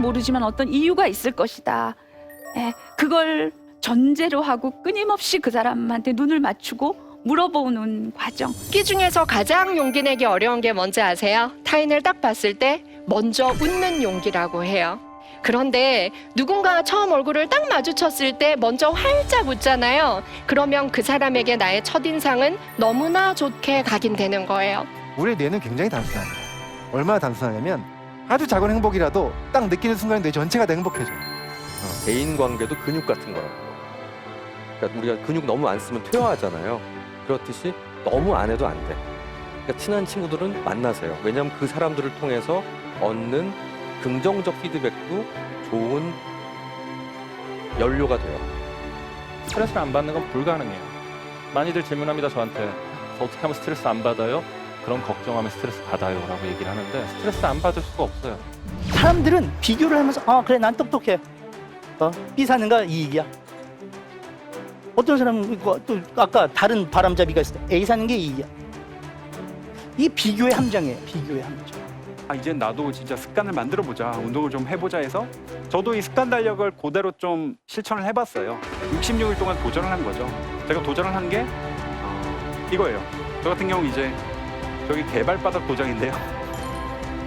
모르지만 어떤 이유가 있을 것이다. 그걸 전제로 하고 끊임없이 그 사람한테 눈을 맞추고 물어보는 과정. 끼 중에서 가장 용기 내기 어려운 게 뭔지 아세요? 타인을 딱 봤을 때 먼저 웃는 용기라고 해요. 그런데 누군가 처음 얼굴을 딱 마주쳤을 때 먼저 활짝 웃잖아요. 그러면 그 사람에게 나의 첫인상은 너무나 좋게 각인되는 거예요. 우리의 뇌는 굉장히 단순합니다. 얼마나 단순하냐면 아주 작은 행복이라도 딱 느끼는 순간 뇌 전체가 다 행복해져요. 대인 관계도 근육 같은 거라고. 그러니까 우리가 근육 너무 안 쓰면 퇴화하잖아요. 그렇듯이 너무 안 해도 안 돼. 그러니까 친한 친구들은 만나세요. 왜냐하면 그 사람들을 통해서 얻는 긍정적 피드백도 좋은 연료가 돼요. 스트레스를 안 받는 건 불가능해요. 많이들 질문합니다, 저한테. 어떻게 하면 스트레스 안 받아요? 그런 걱정하면 스트레스 받아요 라고 얘기를 하는데 스트레스 안 받을 수가 없어요. 사람들은 비교를 하면서 그래 난 똑똑해. B 사는 거 이익이야. 어떤 사람은 또 아까 다른 바람잡이가 있을 때 A 사는 게 이익이야. 이 비교의 함정이에요. 비교의 함정. 이제 나도 진짜 습관을 만들어보자, 운동을 좀 해보자 해서 저도 이 습관 달력을 그대로 좀 실천을 해봤어요. 66일 동안 도전을 한 거죠. 제가 도전을 한 게 이거예요. 저 같은 경우 이제 저기 개발바닥 도장인데요.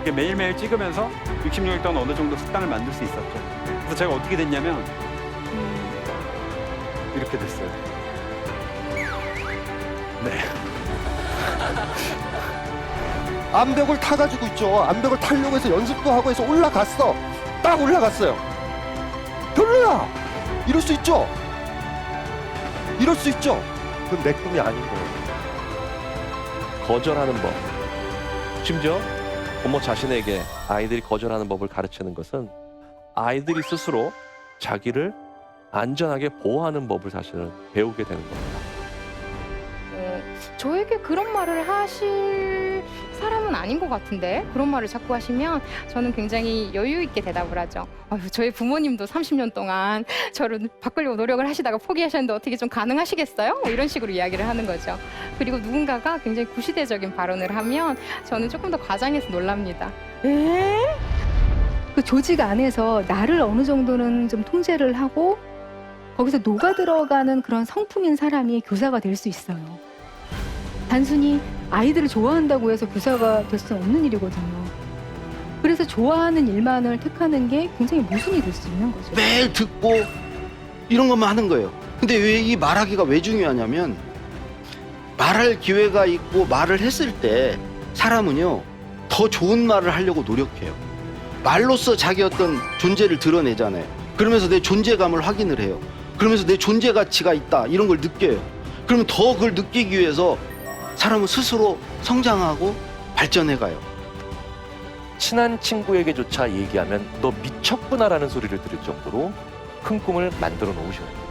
이게 매일매일 찍으면서 66일 동안 어느 정도 습관을 만들 수 있었죠. 그래서 제가 어떻게 됐냐면 이렇게 됐어요. 네. 암벽을 타가지고 있죠. 암벽을 타려고 해서 연습도 하고 해서 올라갔어. 딱 올라갔어요. 별로야. 이럴 수 있죠. 이럴 수 있죠. 그건 내 꿈이 아닌 거예요. 거절하는 법. 심지어 부모 자신에게 아이들이 거절하는 법을 가르치는 것은 아이들이 스스로 자기를 안전하게 보호하는 법을 사실은 배우게 되는 겁니다. 저에게 그런 말을 하실 사람은 아닌 것 같은데 그런 말을 자꾸 하시면 저는 굉장히 여유 있게 대답을 하죠. 저희 부모님도 30년 동안 저를 바꾸려고 노력을 하시다가 포기하셨는데 어떻게 좀 가능하시겠어요? 뭐 이런 식으로 이야기를 하는 거죠. 그리고 누군가가 굉장히 구시대적인 발언을 하면 저는 조금 더 과장해서 놀랍니다. 그 조직 안에서 나를 어느 정도는 좀 통제를 하고 거기서 녹아 들어가는 그런 성품인 사람이 교사가 될 수 있어요. 단순히 아이들을 좋아한다고 해서 교사가 될 수는 없는 일이거든요. 그래서 좋아하는 일만을 택하는 게 굉장히 모순이 될 수 있는 거죠. 매일 듣고 이런 것만 하는 거예요. 근데 왜 이 말하기가 왜 중요하냐면 말할 기회가 있고 말을 했을 때 사람은요 더 좋은 말을 하려고 노력해요. 말로써 자기 어떤 존재를 드러내잖아요. 그러면서 내 존재감을 확인을 해요. 그러면서 내 존재 가치가 있다 이런 걸 느껴요. 그러면 더 그걸 느끼기 위해서 사람은 스스로 성장하고 발전해가요. 친한 친구에게조차 얘기하면 너 미쳤구나라는 소리를 들을 정도로 큰 꿈을 만들어 놓으셔야 돼요.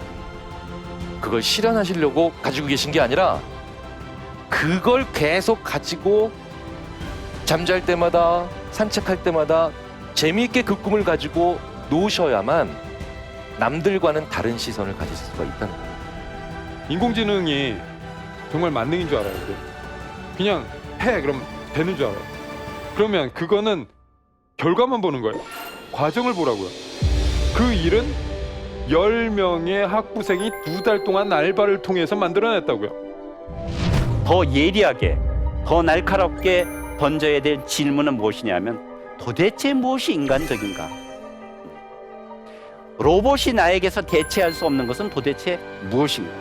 그걸 실현하시려고 가지고 계신 게 아니라 그걸 계속 가지고 잠잘 때마다 산책할 때마다 재미있게 그 꿈을 가지고 놓으셔야만 남들과는 다른 시선을 가질 수가 있다는 거예요. 인공지능이 정말 만능인 줄 알아요. 그냥 해 그럼 되는 줄 알아요. 그러면 그거는 결과만 보는 거예요. 과정을 보라고요. 그 일은 10명의 학부생이 2달 동안 알바를 통해서 만들어냈다고요. 더 예리하게, 더 날카롭게 던져야 될 질문은 무엇이냐면 도대체 무엇이 인간적인가? 로봇이 나에게서 대체할 수 없는 것은 도대체 무엇인가?